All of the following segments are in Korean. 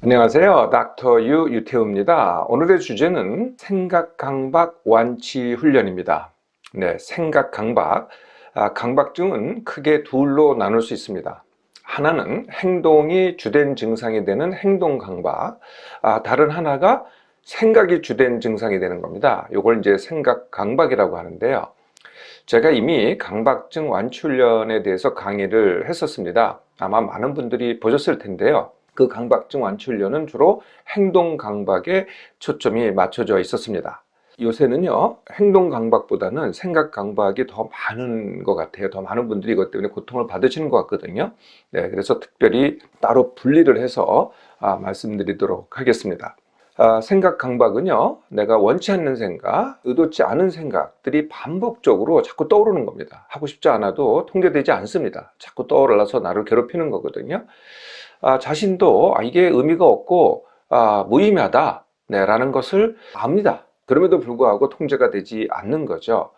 안녕하세요. 닥터 유태우입니다. 오늘의 주제는 생각강박 완치 훈련입니다. 네, 생각강박. 강박증은 크게 둘로 나눌 수 있습니다. 하나는 행동이 주된 증상이 되는 행동강박, 다른 하나가 생각이 주된 증상이 되는 겁니다. 이걸 이제 생각강박이라고 하는데요. 제가 이미 강박증 완치 훈련에 대해서 강의를 했었습니다. 아마 많은 분들이 보셨을 텐데요. 그 강박증 완치 훈련은 주로 행동 강박에 초점이 맞춰져 있었습니다. 요새는요, 행동 강박보다는 생각 강박이 더 많은 것 같아요. 더 많은 분들이 이것 때문에 고통을 받으시는 것 같거든요. 네, 그래서 특별히 따로 분리를 해서 말씀드리도록 하겠습니다. 생각 강박은요, 내가 원치 않는 생각, 의도치 않은 생각들이 반복적으로 자꾸 떠오르는 겁니다. 하고 싶지 않아도 통제되지 않습니다. 자꾸 떠올라서 나를 괴롭히는 거거든요. 자신도 이게 의미가 없고 무의미하다, 네, 라는 것을 압니다. 그럼에도 불구하고 통제가 되지 않는 거죠.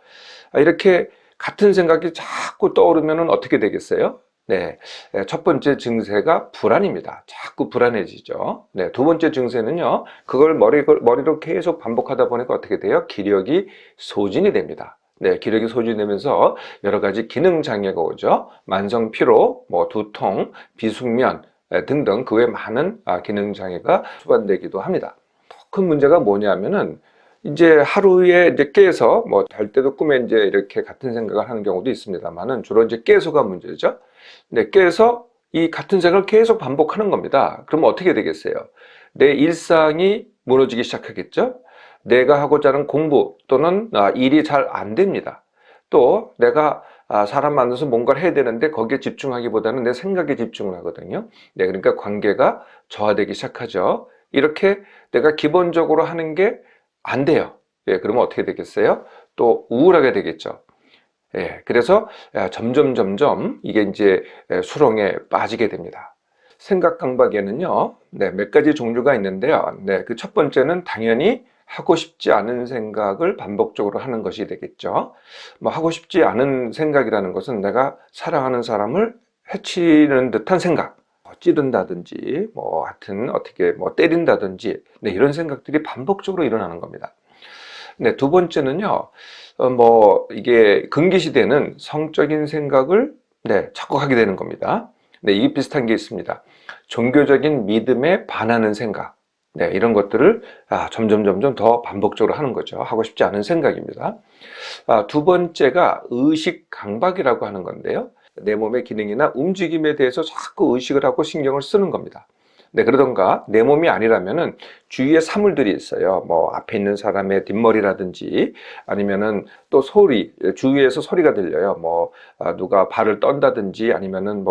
이렇게 같은 생각이 자꾸 떠오르면 어떻게 되겠어요? 네, 첫 번째 증세가 불안입니다. 자꾸 불안해지죠. 네, 두 번째 증세는요, 그걸 머리로 계속 반복하다 보니까 어떻게 돼요? 기력이 소진이 됩니다. 네, 기력이 소진되면서 여러 가지 기능 장애가 오죠. 만성 피로, 두통, 비숙면 등등 그 외 많은 기능 장애가 수반되기도 합니다. 더 큰 문제가 뭐냐면은 이제 하루에 이제 깨서 잘 때도 꿈에 이제 이렇게 같은 생각을 하는 경우도 있습니다만은 주로 이제 깨서가 문제죠. 근데 깨서 이 같은 생각을 계속 반복하는 겁니다. 그러면 어떻게 되겠어요? 내 일상이 무너지기 시작하겠죠? 내가 하고자 하는 공부 또는 일이 잘 안 됩니다. 또 내가 사람 만나서 뭔가를 해야 되는데 거기에 집중하기보다는 내 생각에 집중을 하거든요. 네, 그러니까 관계가 저하되기 시작하죠. 이렇게 내가 기본적으로 하는 게 안 돼요. 예, 그러면 어떻게 되겠어요? 또 우울하게 되겠죠. 예, 그래서 점점 이게 이제 수렁에 빠지게 됩니다. 생각 강박에는요, 네, 몇 가지 종류가 있는데요. 네, 그 첫 번째는 당연히 하고 싶지 않은 생각을 반복적으로 하는 것이 되겠죠. 하고 싶지 않은 생각이라는 것은 내가 사랑하는 사람을 해치는 듯한 생각, 찌른다든지, 하여튼 어떻게 때린다든지, 네, 이런 생각들이 반복적으로 일어나는 겁니다. 네, 두 번째는요, 이게 금기시되는 성적인 생각을, 네, 자꾸 하게 되는 겁니다. 네, 이게 비슷한 게 있습니다. 종교적인 믿음에 반하는 생각. 네, 이런 것들을 점점 더 반복적으로 하는 거죠. 하고 싶지 않은 생각입니다. 두 번째가 의식 강박이라고 하는 건데요. 내 몸의 기능이나 움직임에 대해서 자꾸 의식을 하고 신경을 쓰는 겁니다. 네, 그러던가 내 몸이 아니라면은 주위에 사물들이 있어요. 앞에 있는 사람의 뒷머리라든지 아니면은 또 소리, 주위에서 소리가 들려요. 누가 발을 떤다든지 아니면은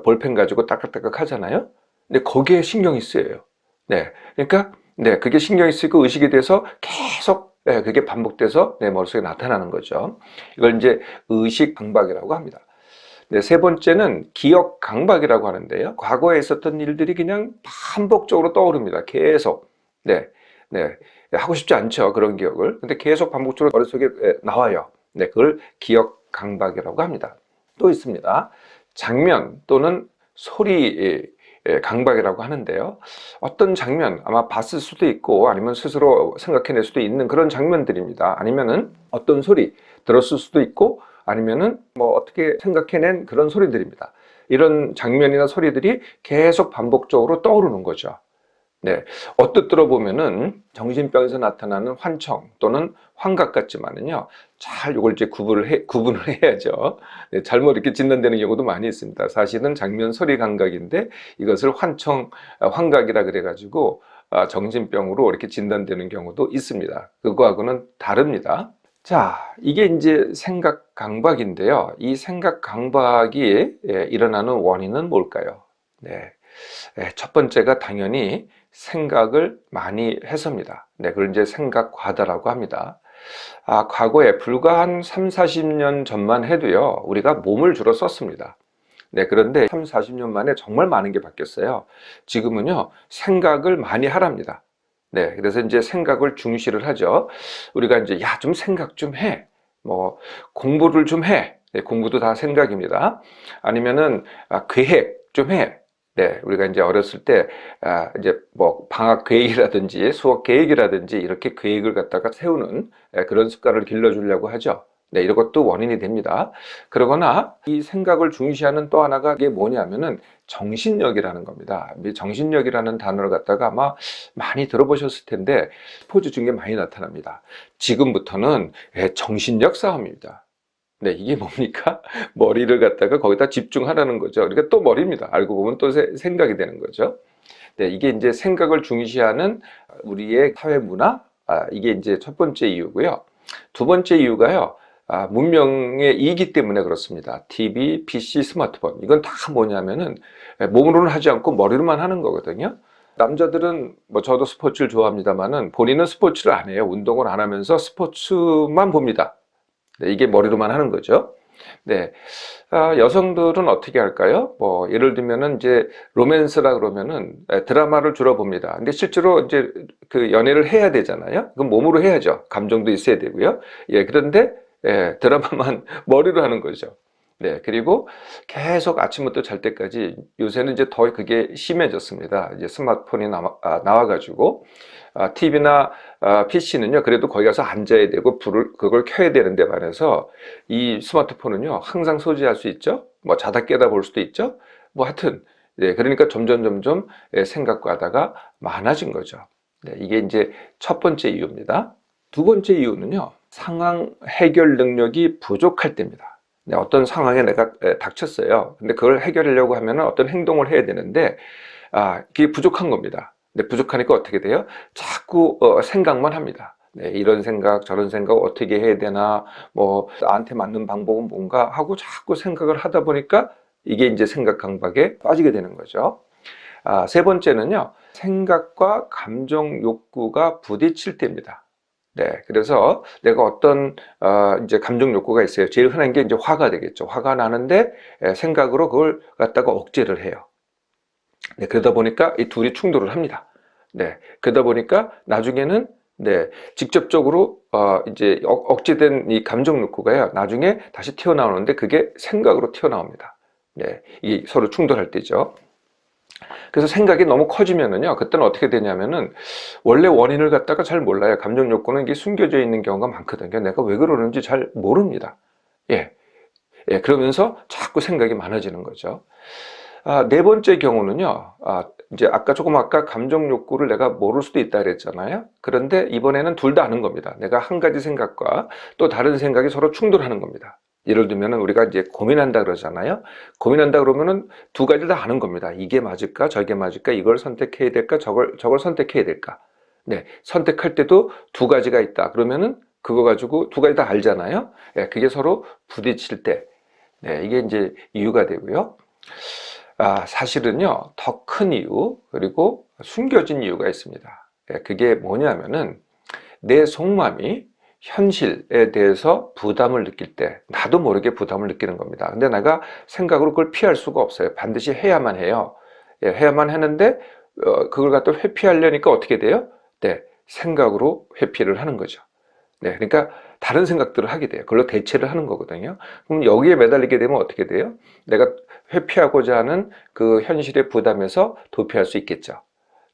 볼펜 가지고 따깍따깍 하잖아요. 근데 거기에 신경이 쓰여요. 네, 그러니까 네, 그게 신경이 쓰이고 의식이 돼서 계속 그게 반복돼서 내 머릿속에 나타나는 거죠. 이걸 이제 의식 강박이라고 합니다. 네, 세 번째는 기억 강박이라고 하는데요. 과거에 있었던 일들이 그냥 반복적으로 떠오릅니다. 계속. 네, 네. 하고 싶지 않죠. 그런 기억을. 근데 계속 반복적으로 머릿속에 나와요. 네, 그걸 기억 강박이라고 합니다. 또 있습니다. 장면 또는 소리 강박이라고 하는데요. 어떤 장면, 아마 봤을 수도 있고 아니면 스스로 생각해낼 수도 있는 그런 장면들입니다. 아니면은 어떤 소리 들었을 수도 있고 아니면은 어떻게 생각해낸 그런 소리들입니다. 이런 장면이나 소리들이 계속 반복적으로 떠오르는 거죠. 네, 언뜻 들어보면은 정신병에서 나타나는 환청 또는 환각 같지만은요, 잘 이걸 이제 구분을 해야죠. 네, 잘못 이렇게 진단되는 경우도 많이 있습니다. 사실은 장면 소리 감각인데 이것을 환각이라 그래가지고 정신병으로 이렇게 진단되는 경우도 있습니다. 그거하고는 다릅니다. 자, 이게 이제 생각 강박인데요. 이 생각 강박이 일어나는 원인은 뭘까요? 네. 첫 번째가 당연히 생각을 많이 해서입니다. 네, 그걸 이제 생각 과다라고 합니다. 과거에 불과 한 3, 40년 전만 해도요, 우리가 몸을 주로 썼습니다. 네, 그런데 3, 40년 만에 정말 많은 게 바뀌었어요. 지금은요, 생각을 많이 하랍니다. 네, 그래서 이제 생각을 중시를 하죠. 우리가 이제, 야, 좀 생각 좀 해. 공부를 좀 해. 네, 공부도 다 생각입니다. 아니면은, 계획 좀 해. 네, 우리가 이제 어렸을 때, 이제 뭐 방학 계획이라든지 수업 계획이라든지 이렇게 계획을 갖다가 세우는 그런 습관을 길러주려고 하죠. 네, 이런 것도 원인이 됩니다. 그러거나 이 생각을 중시하는 또 하나가 이게 뭐냐면은 정신력이라는 겁니다. 이 정신력이라는 단어를 갖다가 아마 많이 들어보셨을 텐데 스포츠 중에 많이 나타납니다. 지금부터는 정신력 싸움입니다. 네, 이게 뭡니까? 머리를 갖다가 거기다 집중하라는 거죠. 그러니까 또 머리입니다. 알고 보면 또 생각이 되는 거죠. 네, 이게 이제 생각을 중시하는 우리의 사회 문화, 이게 이제 첫 번째 이유고요. 두 번째 이유가요, 문명의 이기 때문에 그렇습니다. TV, PC, 스마트폰. 이건 다 뭐냐면은 몸으로는 하지 않고 머리로만 하는 거거든요. 남자들은 뭐 저도 스포츠를 좋아합니다만은 본인은 스포츠를 안 해요. 운동을 안 하면서 스포츠만 봅니다. 네, 이게 머리로만 하는 거죠. 네. 여성들은 어떻게 할까요? 뭐, 예를 들면은 이제 로맨스라 그러면은 드라마를 주로 봅니다. 근데 실제로 이제 그 연애를 해야 되잖아요. 그럼 몸으로 해야죠. 감정도 있어야 되고요. 예, 그런데 드라마만 머리로 하는 거죠. 네, 그리고 계속 아침부터 잘 때까지 요새는 이제 더 그게 심해졌습니다. 이제 스마트폰이 나와가지고 TV나 PC는요, 그래도 거기 가서 앉아야 되고 그걸 켜야 되는데 반해서 이 스마트폰은요, 항상 소지할 수 있죠. 뭐 자다 깨다 볼 수도 있죠. 뭐 하여튼, 네, 그러니까 점점 생각과다가 많아진 거죠. 네, 이게 이제 첫 번째 이유입니다. 두 번째 이유는요, 상황 해결 능력이 부족할 때입니다. 네, 어떤 상황에 내가 닥쳤어요. 근데 그걸 해결하려고 하면 어떤 행동을 해야 되는데, 그게 부족한 겁니다. 근데 부족하니까 어떻게 돼요? 자꾸 생각만 합니다. 네, 이런 생각, 저런 생각 어떻게 해야 되나, 뭐 나한테 맞는 방법은 뭔가 하고 자꾸 생각을 하다 보니까 이게 이제 생각 강박에 빠지게 되는 거죠. 세 번째는요, 생각과 감정 욕구가 부딪힐 때입니다. 네, 그래서 내가 어떤 이제 감정 욕구가 있어요. 제일 흔한 게 이제 화가 되겠죠. 화가 나는데 생각으로 그걸 갖다가 억제를 해요. 네, 그러다 보니까 이 둘이 충돌을 합니다. 네, 그러다 보니까 나중에는 네, 직접적으로 이제 억제된 이 감정 욕구가요, 나중에 다시 튀어나오는데 그게 생각으로 튀어나옵니다. 네, 이 서로 충돌할 때죠. 그래서 생각이 너무 커지면은요, 그때는 어떻게 되냐면은, 원래 원인을 갖다가 잘 몰라요. 감정 욕구는 이게 숨겨져 있는 경우가 많거든요. 내가 왜 그러는지 잘 모릅니다. 예. 예, 그러면서 자꾸 생각이 많아지는 거죠. 네 번째 경우는요, 이제 아까 감정 욕구를 내가 모를 수도 있다 그랬잖아요. 그런데 이번에는 둘 다 아는 겁니다. 내가 한 가지 생각과 또 다른 생각이 서로 충돌하는 겁니다. 예를 들면은 우리가 이제 고민한다 그러잖아요. 고민한다 그러면은 두 가지를 다 아는 겁니다. 이게 맞을까, 저게 맞을까, 이걸 선택해야 될까, 저걸 선택해야 될까. 네, 선택할 때도 두 가지가 있다. 그러면은 그거 가지고 두 가지 다 알잖아요. 네, 그게 서로 부딪힐 때, 네, 이게 이제 이유가 되고요. 사실은요, 더 큰 이유, 그리고 숨겨진 이유가 있습니다. 네, 그게 뭐냐면은 내 속마음이 현실에 대해서 부담을 느낄 때 나도 모르게 부담을 느끼는 겁니다. 근데 내가 생각으로 그걸 피할 수가 없어요. 반드시 해야만 해요. 예, 해야만 하는데 그걸 갖다 회피하려니까 어떻게 돼요? 네, 생각으로 회피를 하는 거죠. 네, 그러니까 다른 생각들을 하게 돼요. 그걸로 대체를 하는 거거든요. 그럼 여기에 매달리게 되면 어떻게 돼요? 내가 회피하고자 하는 그 현실의 부담에서 도피할 수 있겠죠.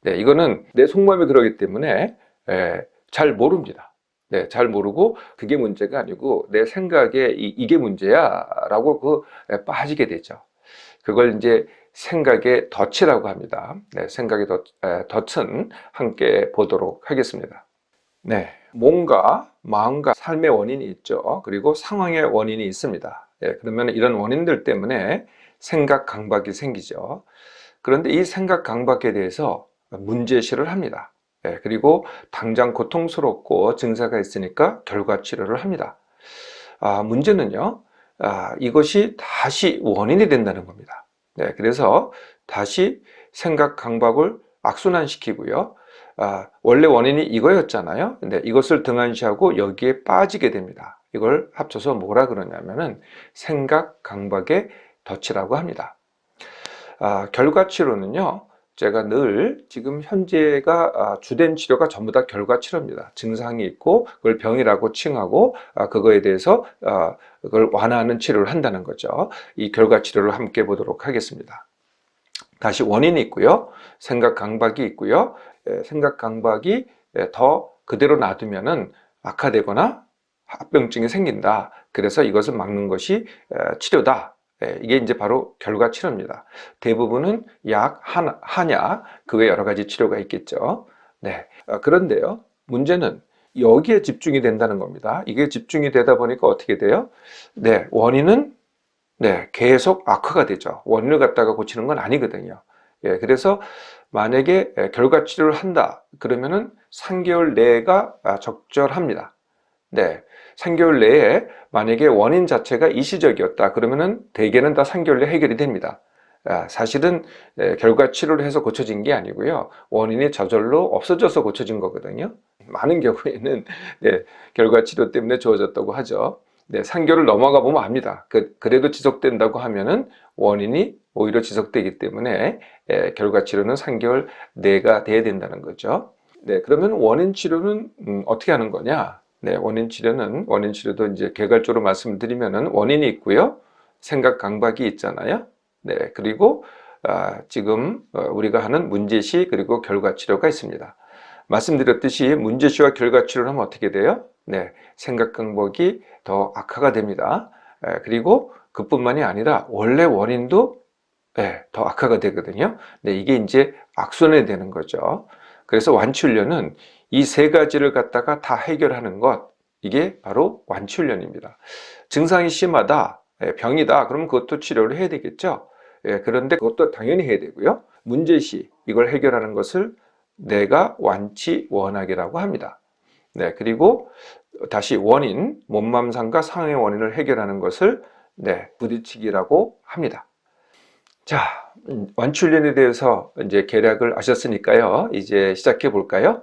네, 이거는 내 속마음이 그러기 때문에 잘 모릅니다. 네, 잘 모르고 그게 문제가 아니고 내 생각에 이게 문제야 라고 빠지게 되죠. 그걸 이제 생각의 덫이라고 합니다. 네, 생각의 덫은 함께 보도록 하겠습니다. 네, 몸과 마음과 삶의 원인이 있죠. 그리고 상황의 원인이 있습니다. 네, 그러면 이런 원인들 때문에 생각 강박이 생기죠. 그런데 이 생각 강박에 대해서 문제시를 합니다. 네, 그리고 당장 고통스럽고 증세가 있으니까 결과 치료를 합니다. 문제는요, 이것이 다시 원인이 된다는 겁니다. 네, 그래서 다시 생각 강박을 악순환시키고요. 원래 원인이 이거였잖아요. 근데 이것을 등한시하고 여기에 빠지게 됩니다. 이걸 합쳐서 뭐라 그러냐면은 생각 강박의 덫이라고 합니다. 결과 치료는요, 제가 늘 지금 현재가 주된 치료가 전부 다 결과 치료입니다. 증상이 있고 그걸 병이라고 칭하고 그거에 대해서 그걸 완화하는 치료를 한다는 거죠. 이 결과 치료를 함께 보도록 하겠습니다. 다시 원인이 있고요. 생각 강박이 있고요. 생각 강박이 더 그대로 놔두면은 악화되거나 합병증이 생긴다. 그래서 이것을 막는 것이 치료다. 이게 이제 바로 결과 치료입니다. 대부분은 약, 한약, 그 외 여러 가지 치료가 있겠죠. 네. 그런데요, 문제는 여기에 집중이 된다는 겁니다. 이게 집중이 되다 보니까 어떻게 돼요? 네, 원인은 계속 악화가 되죠. 원인을 갖다가 고치는 건 아니거든요. 그래서 만약에 결과 치료를 한다, 그러면은 3개월 내가 적절합니다. 네, 3개월 내에 만약에 원인 자체가 일시적이었다, 그러면은 대개는 다 3개월 내에 해결이 됩니다. 사실은 결과 치료를 해서 고쳐진 게 아니고요. 원인이 저절로 없어져서 고쳐진 거거든요. 많은 경우에는 결과 치료 때문에 좋아졌다고 하죠. 3개월을 넘어가 보면 압니다. 그래도 지속된다고 하면은 원인이 오히려 지속되기 때문에 결과 치료는 3개월 내가 돼야 된다는 거죠. 그러면 원인 치료는 어떻게 하는 거냐? 원인 치료도 이제 개괄적으로 말씀드리면은 원인이 있고요. 생각 강박이 있잖아요. 그리고 지금 우리가 하는 문제시 그리고 결과 치료가 있습니다. 말씀드렸듯이 문제시와 결과 치료를 하면 어떻게 돼요? 생각 강박이 더 악화가 됩니다. 그리고 그뿐만이 아니라 원래 원인도 더 악화가 되거든요. 이게 이제 악순환이 되는 거죠. 그래서 완치훈련은 이 세 가지를 갖다가 다 해결하는 것, 이게 바로 완치훈련입니다. 증상이 심하다, 병이다, 그러면 그것도 치료를 해야 되겠죠. 그런데 그것도 당연히 해야 되고요. 문제시, 이걸 해결하는 것을 내가 완치 원학이라고 합니다. 그리고 다시 원인, 몸맘상과 상의 원인을 해결하는 것을 부딪히기라고 합니다. 자, 완치훈련에 대해서 이제 개략을 아셨으니까요. 이제 시작해 볼까요?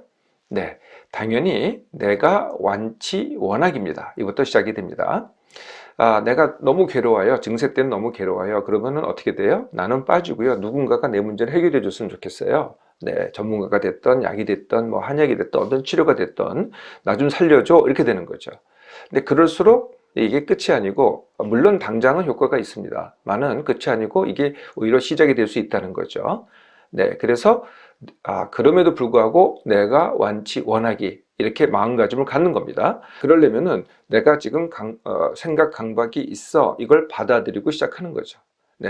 당연히 내가 완치 원학입니다. 이것도 시작이 됩니다. 내가 너무 괴로워요. 증세 때는 너무 괴로워요. 그러면은 어떻게 돼요? 나는 빠지고요. 누군가가 내 문제를 해결해 줬으면 좋겠어요. 전문가가 됐던, 약이 됐던, 뭐 한약이 됐던, 어떤 치료가 됐던, 나 좀 살려줘. 이렇게 되는 거죠. 근데 그럴수록 이게 끝이 아니고, 물론 당장은 효과가 있습니다만은 끝이 아니고 이게 오히려 시작이 될 수 있다는 거죠. 그래서 그럼에도 불구하고 내가 완치 원하기, 이렇게 마음가짐을 갖는 겁니다. 그러려면은 내가 지금 생각 강박이 있어, 이걸 받아들이고 시작하는 거죠.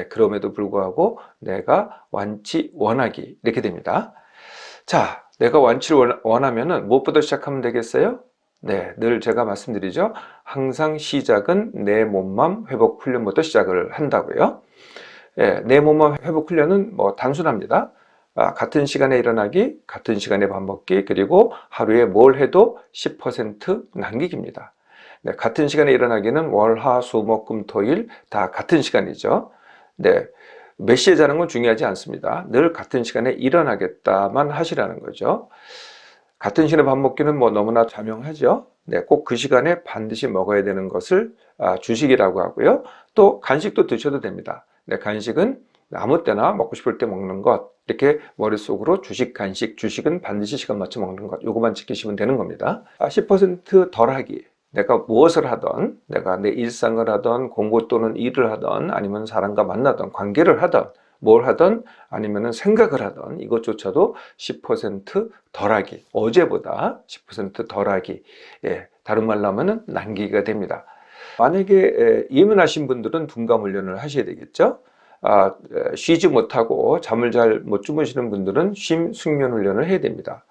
그럼에도 불구하고 내가 완치 원하기, 이렇게 됩니다. 자, 내가 완치를 원하면은 무엇부터 시작하면 되겠어요? 늘 제가 말씀드리죠. 항상 시작은 내 몸맘 회복 훈련부터 시작을 한다고요. 내 몸맘 회복 훈련은 뭐 단순합니다. 같은 시간에 일어나기, 같은 시간에 밥 먹기, 그리고 하루에 뭘 해도 10% 남기기입니다. 같은 시간에 일어나기는 월, 화, 수, 목, 금, 토, 일 다 같은 시간이죠. 몇 시에 자는 건 중요하지 않습니다. 늘 같은 시간에 일어나겠다만 하시라는 거죠. 같은 시간에 밥 먹기는 뭐 너무나 자명하죠. 꼭 그 시간에 반드시 먹어야 되는 것을 주식이라고 하고요. 또 간식도 드셔도 됩니다. 간식은 아무 때나 먹고 싶을 때 먹는 것, 이렇게 머릿속으로 주식, 간식, 주식은 반드시 시간 맞춰 먹는 것, 요거만 지키시면 되는 겁니다. 10% 덜하기, 내가 무엇을 하던, 내가 내 일상을 하던, 공부 또는 일을 하던, 아니면 사람과 만나던, 관계를 하던, 뭘 하던, 아니면 생각을 하던, 이것조차도 10% 덜하기, 어제보다 10% 덜하기, 다른 말로 하면 남기기가 됩니다. 만약에 예민하신 분들은 둔감 훈련을 하셔야 되겠죠. 쉬지 못하고 잠을 잘 못 주무시는 분들은 숙면 훈련을 해야 됩니다.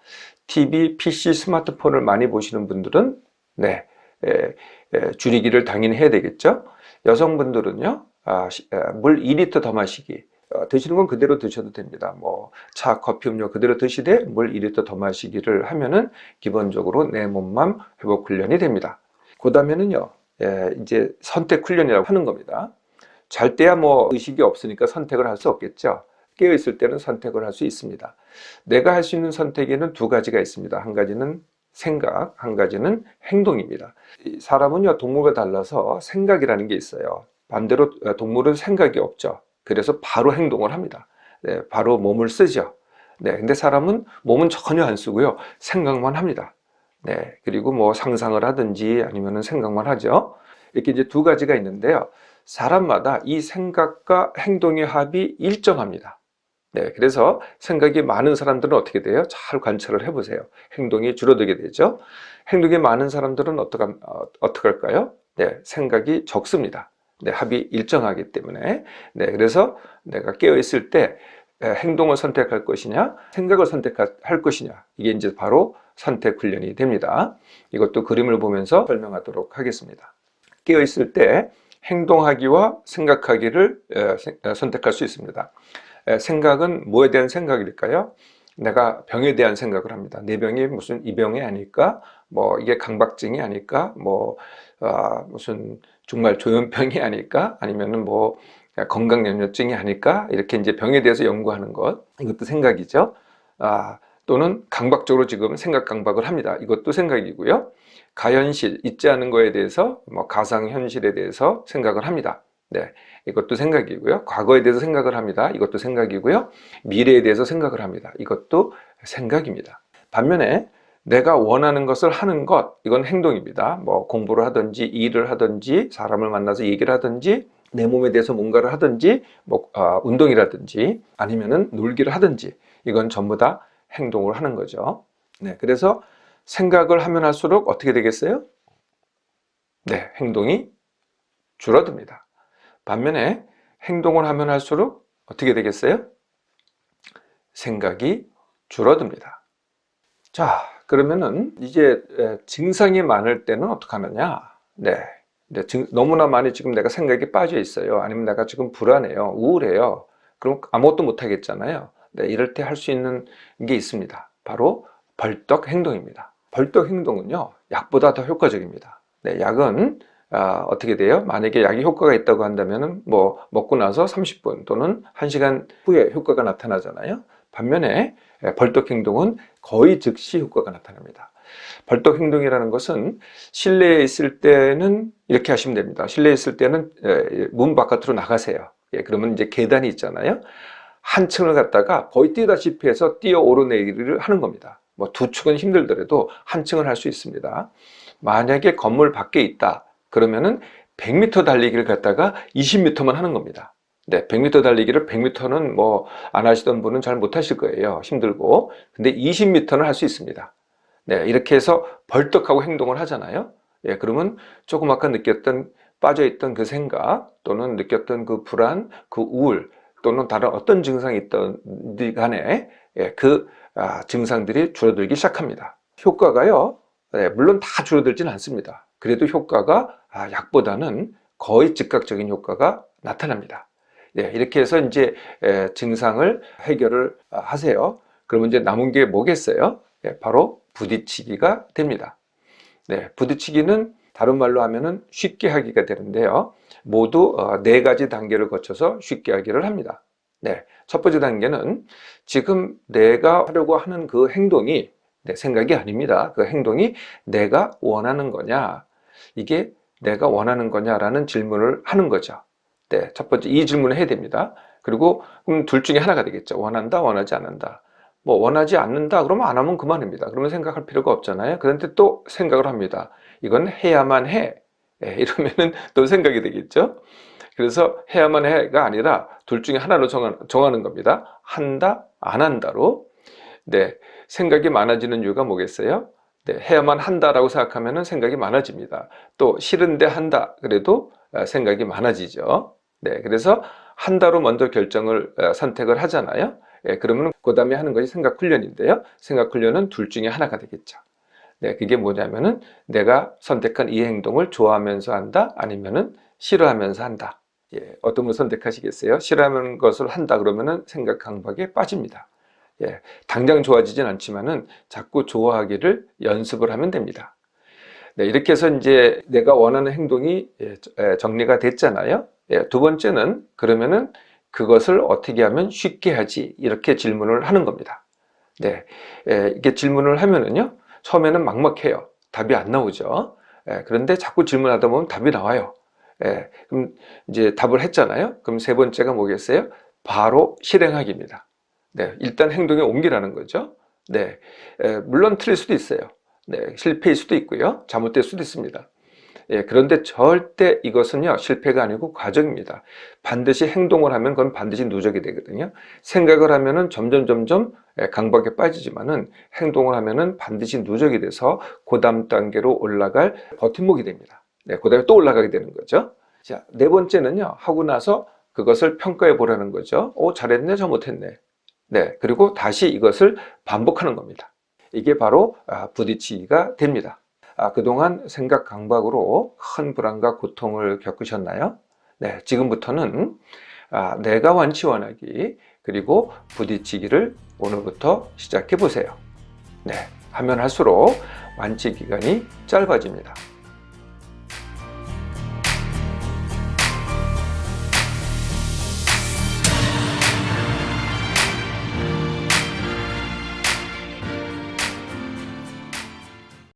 TV, PC, 스마트폰을 많이 보시는 분들은 줄이기를 당연히 해야 되겠죠. 여성분들은요, 물 2리터 더 마시기. 드시는 건 그대로 드셔도 됩니다. 뭐 차, 커피, 음료 그대로 드시되 물 2리터 더 마시기를 하면은 기본적으로 내 몸맘 회복 훈련이 됩니다. 그 다음에는요, 이제 선택 훈련이라고 하는 겁니다. 잘 때야 뭐 의식이 없으니까 선택을 할 수 없겠죠. 깨어 있을 때는 선택을 할 수 있습니다. 내가 할 수 있는 선택에는 두 가지가 있습니다. 한 가지는 생각, 한 가지는 행동입니다. 사람은요, 동물과 달라서 생각이라는 게 있어요. 반대로 동물은 생각이 없죠. 그래서 바로 행동을 합니다. 바로 몸을 쓰죠. 근데 사람은 몸은 전혀 안 쓰고요, 생각만 합니다. 그리고 뭐 상상을 하든지 아니면 생각만 하죠. 이렇게 이제 두 가지가 있는데요. 사람마다 이 생각과 행동의 합이 일정합니다. 네, 그래서 생각이 많은 사람들은 어떻게 돼요? 잘 관찰을 해보세요. 행동이 줄어들게 되죠. 행동이 많은 사람들은 어떡할까요? 네, 생각이 적습니다. 네, 합이 일정하기 때문에. 네, 그래서 내가 깨어있을 때 행동을 선택할 것이냐, 생각을 선택할 것이냐, 이게 이제 바로 선택 훈련이 됩니다. 이것도 그림을 보면서 설명하도록 하겠습니다. 깨어있을 때 행동하기와 생각하기를 선택할 수 있습니다. 생각은 뭐에 대한 생각일까요? 내가 병에 대한 생각을 합니다. 내 병이 무슨 이 병이 아닐까? 뭐 이게 강박증이 아닐까? 뭐 무슨 정말 조현병이 아닐까? 아니면은 뭐 건강염려증이 아닐까? 이렇게 이제 병에 대해서 연구하는 것, 이것도 생각이죠. 또는 강박적으로 지금 생각 강박을 합니다. 이것도 생각이고요. 가현실, 있지 않은 거에 대해서 뭐 가상현실에 대해서 생각을 합니다. 네, 이것도 생각이고요. 과거에 대해서 생각을 합니다. 이것도 생각이고요. 미래에 대해서 생각을 합니다. 이것도 생각입니다. 반면에 내가 원하는 것을 하는 것, 이건 행동입니다. 뭐 공부를 하든지 일을 하든지 사람을 만나서 얘기를 하든지 내 몸에 대해서 뭔가를 하든지 뭐 운동이라든지 아니면은 놀기를 하든지 이건 전부 다 행동을 하는 거죠. 네, 그래서 생각을 하면 할수록 어떻게 되겠어요? 네, 행동이 줄어듭니다. 반면에 행동을 하면 할수록 어떻게 되겠어요? 생각이 줄어듭니다. 자, 그러면은 이제 증상이 많을 때는 어떻게 하느냐? 네. 너무나 많이 지금 내가 생각이 빠져 있어요. 아니면 내가 지금 불안해요. 우울해요. 그럼 아무것도 못 하겠잖아요. 네, 이럴 때 할 수 있는 게 있습니다. 바로 벌떡 행동입니다. 벌떡 행동은요, 약보다 더 효과적입니다. 네, 약은 어떻게 돼요? 만약에 약이 효과가 있다고 한다면 뭐 먹고 나서 30분 또는 1시간 후에 효과가 나타나잖아요. 반면에 벌떡 행동은 거의 즉시 효과가 나타납니다. 벌떡 행동이라는 것은 실내에 있을 때는 이렇게 하시면 됩니다. 실내에 있을 때는 문 바깥으로 나가세요. 그러면 이제 계단이 있잖아요. 한 층을 갖다가 거의 뛰다시피 해서 뛰어 오르내리기를 하는 겁니다. 뭐 2층은 힘들더라도 한 층을 할 수 있습니다. 만약에 건물 밖에 있다 그러면은 100m 달리기를 갖다가 20m만 하는 겁니다. 네, 100m 달리기를 100m는 뭐 안 하시던 분은 잘 못 하실 거예요. 힘들고. 근데 20m는 할 수 있습니다. 네, 이렇게 해서 벌떡하고 행동을 하잖아요. 예, 그러면 조금 아까 느꼈던 빠져있던 그 생각 또는 느꼈던 그 불안, 그 우울 또는 다른 어떤 증상이 있던 간에 그 증상들이 줄어들기 시작합니다. 효과가요, 물론 다 줄어들지는 않습니다. 그래도 효과가 약보다는 거의 즉각적인 효과가 나타납니다. 이렇게 해서 이제 증상을 해결을 하세요. 그러면 이제 남은 게 뭐겠어요? 바로 부딪히기가 됩니다. 부딪히기는 다른 말로 하면은 쉽게 하기가 되는데요. 모두 4가지 단계를 거쳐서 쉽게 하기를 합니다. 첫 번째 단계는 지금 내가 하려고 하는 그 행동이 내 생각이 아닙니다. 그 행동이 내가 원하는 거냐, 이게 내가 원하는 거냐라는 질문을 하는 거죠. 첫 번째 이 질문을 해야 됩니다. 그리고 그럼 둘 중에 하나가 되겠죠. 원한다, 원하지 않는다. 뭐 원하지 않는다 그러면 안 하면 그만입니다. 그러면 생각할 필요가 없잖아요. 그런데 또 생각을 합니다. 이건 해야만 해. 이러면은 또 생각이 되겠죠. 그래서 해야만 해가 아니라 둘 중에 하나로 정하는 겁니다. 한다, 안 한다로. 생각이 많아지는 이유가 뭐겠어요? 해야만 한다라고 생각하면 생각이 많아집니다. 또 싫은데 한다 그래도 생각이 많아지죠. 그래서 한다로 먼저 선택을 하잖아요. 그러면 그 다음에 하는 것이 생각 훈련인데요. 생각 훈련은 둘 중에 하나가 되겠죠. 그게 뭐냐면은 내가 선택한 이 행동을 좋아하면서 한다, 아니면은 싫어하면서 한다. 어떤 걸 선택하시겠어요? 싫어하는 것을 한다 그러면은 생각 강박에 빠집니다. 당장 좋아지진 않지만은 자꾸 좋아하기를 연습을 하면 됩니다. 이렇게 해서 이제 내가 원하는 행동이 정리가 됐잖아요. 두 번째는 그러면은 그것을 어떻게 하면 쉽게 하지? 이렇게 질문을 하는 겁니다. 이렇게 질문을 하면은요, 처음에는 막막해요. 답이 안 나오죠. 그런데 자꾸 질문하다 보면 답이 나와요. 그럼 이제 답을 했잖아요. 그럼 세 번째가 뭐겠어요? 바로 실행하기입니다. 일단 행동에 옮기라는 거죠. 물론 틀릴 수도 있어요. 실패일 수도 있고요. 잘못될 수도 있습니다. 그런데 절대 이것은요, 실패가 아니고 과정입니다. 반드시 행동을 하면 그건 반드시 누적이 되거든요. 생각을 하면은 점점 강박에 빠지지만은 행동을 하면은 반드시 누적이 돼서 그 다음 단계로 올라갈 버팀목이 됩니다. 그 다음에 또 올라가게 되는 거죠. 자, 네 번째는요, 하고 나서 그것을 평가해 보라는 거죠. 잘했네, 잘못했네. 그리고 다시 이것을 반복하는 겁니다. 이게 바로 부딪히기가 됩니다. 그동안 생각 강박으로 큰 불안과 고통을 겪으셨나요? 지금부터는 내가 완치원하기 그리고 부딪히기를 오늘부터 시작해 보세요. 하면 할수록 완치 기간이 짧아집니다.